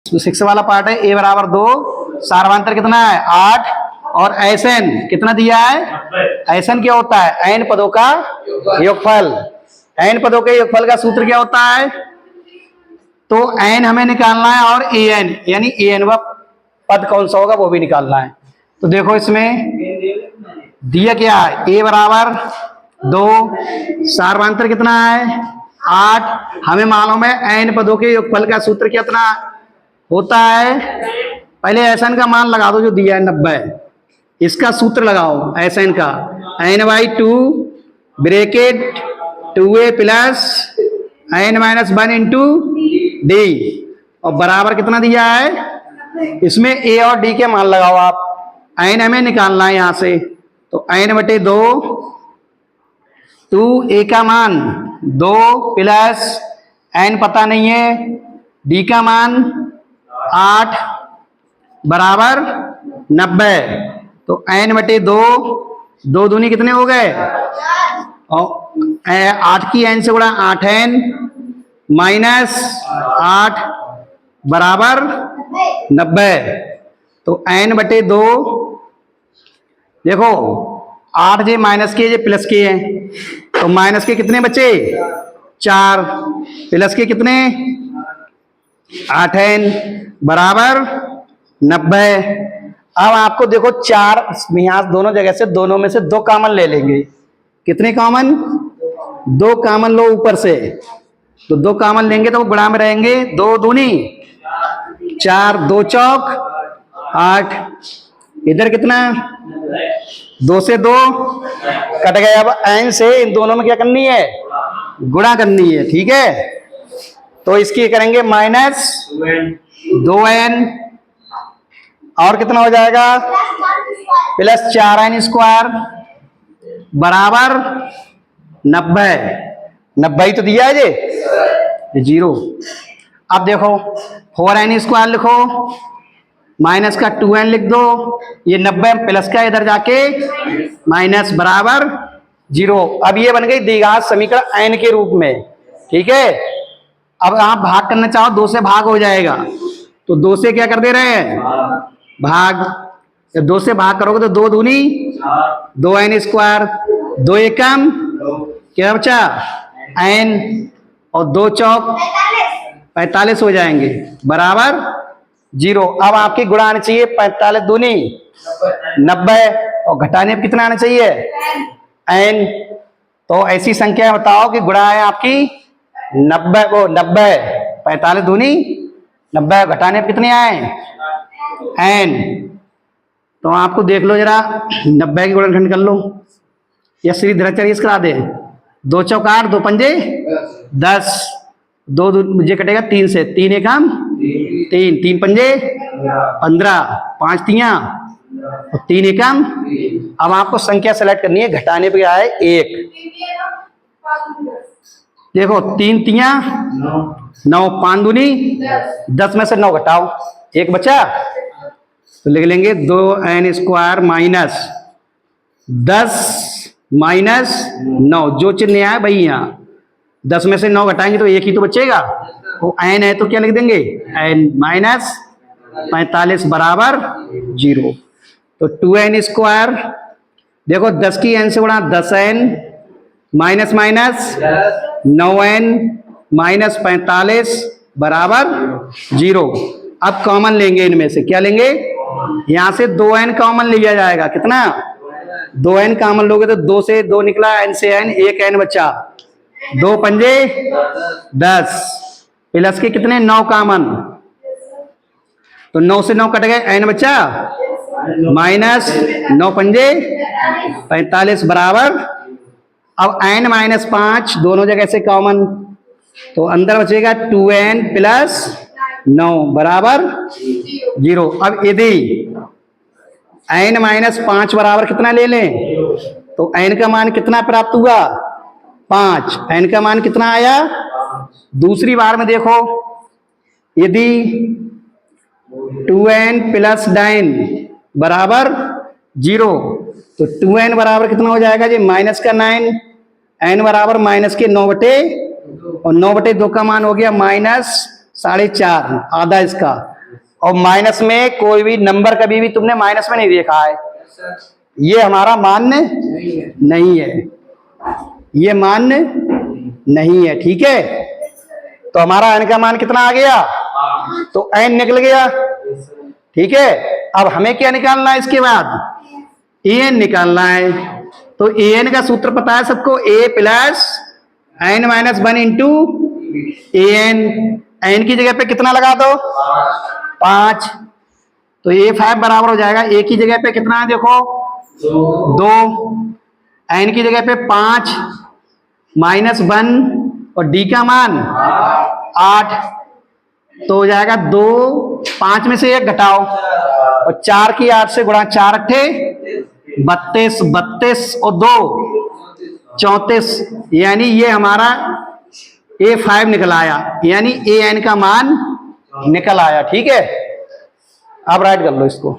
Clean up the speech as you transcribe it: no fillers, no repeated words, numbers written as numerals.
तो 6 वाला पार्ट है, ए बराबर 2, सार्वधातुक कितना है 8, और ऐसन कितना दिया है, ऐसन क्या होता है एन पदों का योगफल। एन पदों के योगफल का सूत्र क्या होता है, तो एन हमें निकालना है और ए एन यानी ए एन व पद कौन सा होगा वो भी निकालना है। तो देखो इसमें दिया क्या है, ए बराबर 2, सार्वधातुक कितना है 8, हमें मालूम है एन पदों के योगफल का सूत्र कितना होता है, पहले एन का मान लगा दो जो दिया है 90, इसका सूत्र लगाओ एन का, n/2 bracket 2a plus n-1 into D, और बराबर कितना दिया है, इसमें a और d के मान लगाओ आप, n हमें निकालना है यहां से, तो n/2, 2a का मान 2 प्लस n पता नहीं है, d का मान 8 बराबर 90, तो n/2, 2 दूनी कितने हो गए, और 8 की n से गुणा 8n माइनस 8 बराबर 90, तो n/2 देखो 8 जे माइनस के जे प्लस के हैं, तो माइनस के कितने बचे 4, प्लस के कितने 8n बराबर 90। अब आपको देखो 4 यहां दोनों जगह से, दोनों में से 2 कॉमन ले लेंगे, कितने कॉमन 2 कॉमन लो ऊपर से, तो 2 कॉमन लेंगे तो वो गुणा में रहेंगे, 2 दूनी 4, 2 चौक 8, इधर कितना 2 से 2 कट गया। अब n से इन दोनों में क्या करनी है, गुणा करनी है, ठीक है, तो इसकी करेंगे माइनस 2n, और कितना हो जाएगा प्लस 4n स्क्वायर बराबर 90, 90 ही तो दिया है जे 0। अब देखो 4n स्क्वायर लिखो, माइनस का 2n लिख दो, ये 90 प्लस का इधर जाके माइनस बराबर 0। अब ये बन गई द्विघात समीकरण n के रूप में, ठीक है। अब आप भाग करना चाहो 2 से भाग हो जाएगा, तो 2 से क्या कर दे रहे हैं भाग, जब 2 से भाग करोगे तो 2 दूनी 2n स्क्वायर, 2 एकम क्या बचा n, और 2 चौक 45 हो जाएंगे बराबर 0। अब आपकी गुणा आनी चाहिए 45 दूनी 90, और घटाने पर कितना आना चाहिए n, तो ऐसी संख्या बताओ कि गुणा है आपकी 90 को 90, 45 दूनी 90, घटाने पर कितने आए n, तो आपको देख लो जरा 90 की गुणनखंड कर लो, या श्री धराचार्य करा दे, 2 चौक 8, 2 पंजे 10, 2 मुझे कटेगा 3 से, 3 एकम 3, 3 पंजे 15, 5 तियां और 3 एकम। अब आपको संख्या सेलेक्ट करनी है, घटाने पे आए 1, देखो 3 तियां 9, 5 दूनी 10 में से 9 घटाओ, 1 बचा, तो लिख लेंगे 2n स्क्वायर माइनस 10 माइनस 9, जो चिन्ह आया भाई यहाँ 10 में से 9 घटाएंगे तो 1 ही तो बचेगा, तो n है तो क्या लिख देंगे n माइनस 45 बराबर 0। तो 2n स्क्वायर देखो 10 की n से गुणा 10n minus minus 9n minus 45 बराबर 0। अब कॉमन लेंगे, इनमें से क्या लेंगे, यहां से 2n कॉमन लिया जाएगा, कितना 2n कॉमन लोगे तो 2 से 2 निकला, n से n, 1 n बचा, 2 पंजे 10, प्लस के कितने 9 कॉमन, तो 9 से 9 कट गए, n बचा, माइनस 9 पंजे 45 बराबर, अब n माइनस 5 दोनों जगह से कॉमन, तो अंदर बचेगा 2n प्लस 9 बराबर 0। अब यदि n माइनस 5 बराबर कितना ले लें, तो n का मान कितना प्राप्त हुआ 5, n का मान कितना आया, दूसरी बार में देखो यदि 2n प्लस 9 बराबर 0, तो 2n बराबर कितना हो जाएगा जी माइनस का 9, n बराबर माइनस के 9 बटे, और 9 बटे 2 का मान हो गया माइनस 4.5 आधा इसका, और माइनस में कोई भी नंबर कभी भी तुमने माइनस में नहीं देखा है। ये हमारा मान्य नहीं है, ये मान्य नहीं है। ठीक है, तो हमारा n का मान कितना आ गया? तो n निकल गया। ठीक है, अब हमें क्या निकालना है इसके बाद? an निकालना है। तो an का सूत्र पता है सबको, a plus n minus 1 into an। n की जगह पे कितना लगा दो? 5। तो a5 बराबर हो जाएगा, a की जगह पे कितना है देखो? 2। n की जगह पे 5 माइनस 1 और d का मान 8। तो हो जाएगा 2, 5 में से 1 घटाओ और 4 की 8 से गुणा, 4 अट्ठे 32, 32 और 2 34। यानी ये हमारा a5 निकल आया, यानी an का मान निकल आया। ठीक है, अब राइट कर लो इसको।